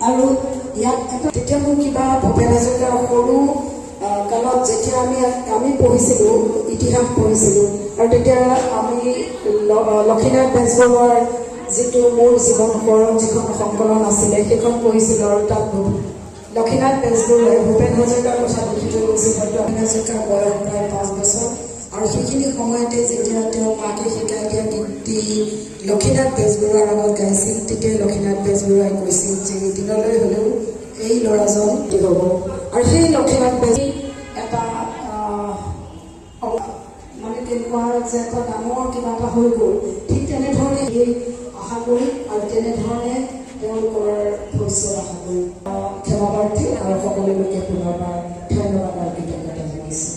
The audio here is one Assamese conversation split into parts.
আৰু ইয়াত তেতিয়া মোৰ কিবা ভূপেন হাজৰিকাৰ সৰু কালত যেতিয়া আমি পঢ়িছিলোঁ, ইতিহাস পঢ়িছিলোঁ, আৰু তেতিয়া আমি লক্ষীনাথ বেজবৰুৱাৰ যিটো মোৰ জীৱন সোঁৱৰণ যিখন সংকলন আছিলে সেইখন পঢ়িছিলোঁ। আৰু তাত লক্ষীনাথ বেজবৰুৱাই ভূপেন হাজৰিকাৰ কথা লিখি থৈ গৈছিল। হয়তো ভূপেন হাজৰিকাৰ বয়স প্ৰায় 5 বছৰ, আৰু সেইখিনি সময়তে যেতিয়া তেওঁ মাকে শিকাই দিয়া গীতটি লক্ষীনাথ বেজবৰুৱাৰ লগত গাইছিল, তেতিয়া লক্ষীনাথ বেজবৰুৱাই কৈছিল যে দিনলৈ হ'লেও এই ল'ৰাজন হ'ব। আৰু সেই লক্ষীনাথ বেজবৰুৱাই এটা মানে তেনেকুৱা যে এটা ডাঙৰ কিবা এটা হৈ গ'ল, ঠিক তেনেধৰণে সেই আশা কৰি আৰু তেনেধৰণে তেওঁলোকৰ ভৱিষ্যত আশা কৰি ক্ষমাপ্ৰাৰ্থী আৰু সকলোকে পুনৰবাৰ ধন্যবাদ আৰু কৃতজ্ঞতা জনাইছোঁ।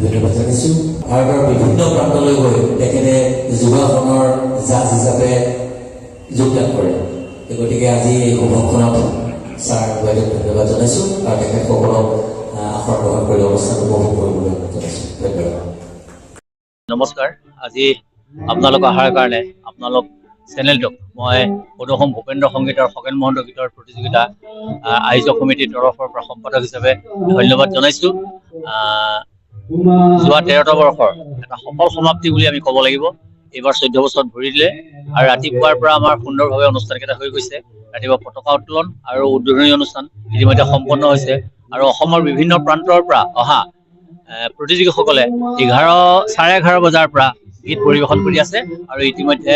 ধন্যবাদ জানিছোঁ। ভাৰতৰ বিভিন্ন প্ৰান্তলৈ গৈ তেখেতে যোগাসনৰ জাজ হিচাপে যোগদান কৰে। গতিকে আজি এই শুভক্ষণত ছাৰ বাইদেউক ধন্যবাদ জনাইছোঁ আৰু তেখেতসকলক আসন গ্ৰহণ কৰি অনুষ্ঠান উপভোগ কৰিবলৈ জনাইছোঁ। ধন্যবাদ। নমস্কাৰ। আজি আপোনালোক অহাৰ কাৰণে আপোনালোক চেনেলটোক মই অসম ভূপেন্দ্ৰ সংগীত আৰু খগেন মহন্ত গীতৰ প্ৰতিযোগিতা আয়োজক সমিতিৰ তৰফৰ পৰা সম্পাদক হিচাপে ধন্যবাদ জনাইছোঁ। যোৱা 13টা বৰ্ষৰ এটা সফল সমাপ্তি বুলি আমি ক'ব লাগিব। এইবাৰ 14 বছৰত ভৰি দিলে আৰু ৰাতিপুৱাৰ পৰা আমাৰ সুন্দৰভাৱে অনুষ্ঠানকেইটা হৈ গৈছে। ৰাতিপুৱা পতাকা উত্তোলন আৰু উদ্বোধনী অনুষ্ঠান ইতিমধ্যে সম্পন্ন হৈছে আৰু অসমৰ বিভিন্ন প্ৰান্তৰ পৰা অহা প্ৰতিযোগীসকলে 11:30 বজাৰ পৰা গীত পৰিৱেশন কৰি আছে আৰু ইতিমধ্যে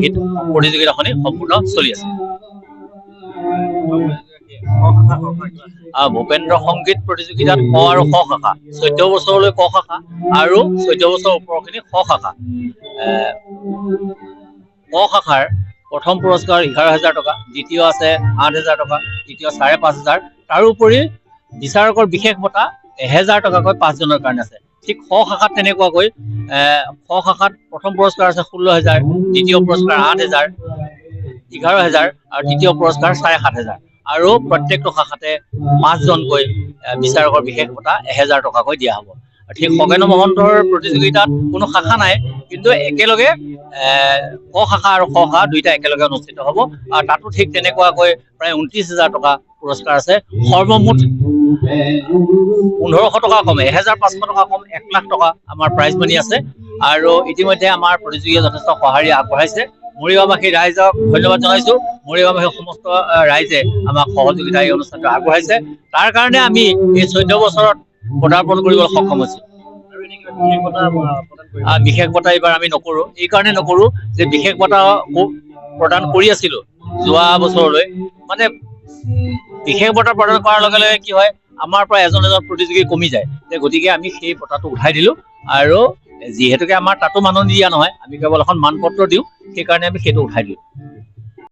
গীত প্ৰতিযোগিতাখনি সম্পূৰ্ণ চলি আছে। ভূপেন্দ্ৰ সংগীত প্ৰতিযোগিতাত ক আৰু খ শাখা, 14 বছৰলৈ ক শাখা আৰু 14 বছৰ ওপৰখিনি খ শাখা। ক শাখাৰ প্ৰথম পুৰস্কাৰ 11,000 টকা, দ্বিতীয় আছে 8,000 টকা, তৃতীয় 5,500। তাৰোপৰি বিচাৰকৰ বিশেষ বঁটা 1,000 টকাকৈ 5 জনৰ কাৰণে আছে। ঠিক খ শাখাত তেনেকুৱাকৈ খ শাখাত প্ৰথম পুৰস্কাৰ আছে 16,000, দ্বিতীয় পুৰস্কাৰ 8,000, 11,000 আৰু তৃতীয় পুৰস্কাৰ 7,500। আৰু প্ৰত্যেকটো শাখাতে 5 জনকৈ বিচাৰকৰ বিশেষ বঁটা 1,000 টকাকৈ দিয়া হ'ব। ঠিক খগেন মহন্তৰ প্ৰতিযোগিতাত কোনো শাখা নাই, কিন্তু একেলগে ক শাখা আৰু খ শাখা দুইটা একেলগে অনুষ্ঠিত হ'ব আৰু তাতো ঠিক তেনেকুৱাকৈ প্ৰায় 29,000 টকা পুৰস্কাৰ আছে। সৰ্বমুঠ 1,500 টকা কম, 1,500 টকা কম, 1 লাখ টকা আমাৰ প্ৰাইজ মানি আছে। আৰু ইতিমধ্যে আমাৰ প্ৰতিযোগীয়ে যথেষ্ট সঁহাৰি আগবঢ়াইছে। মৰিগাঁওবাসী ৰাইজক ধন্যবাদ জনাইছোঁ। মৰিগাঁওবাসীৰ সমস্ত ৰাইজে আমাক সহযোগিতা এই অনুষ্ঠানটো আগবঢ়াইছে। তাৰ কাৰণে আমি এই 14 বছৰত পদাৰ্পণ কৰিবলৈ সক্ষম হৈছোঁ। বিশেষ বঁটা এইবাৰ আমি নকৰোঁ। এই কাৰণে নকৰোঁ যে বিশেষ বঁটা প্ৰদান কৰি আছিলোঁ যোৱা বছৰলৈ। মানে বিশেষ বঁটা প্ৰদান কৰাৰ লগে লগে কি হয়, আমাৰ পৰা এজন প্ৰতিযোগী কমি যায়। গতিকে আমি সেই বঁটাটো উঠাই দিলোঁ আৰু যিহেতুকে আমাৰ তাতো মাননি দিয়া নহয়, আমি কেৱল এখন মানপত্ৰ দিওঁ, সেইকাৰণে আমি সেইটো উঠাই দিওঁ।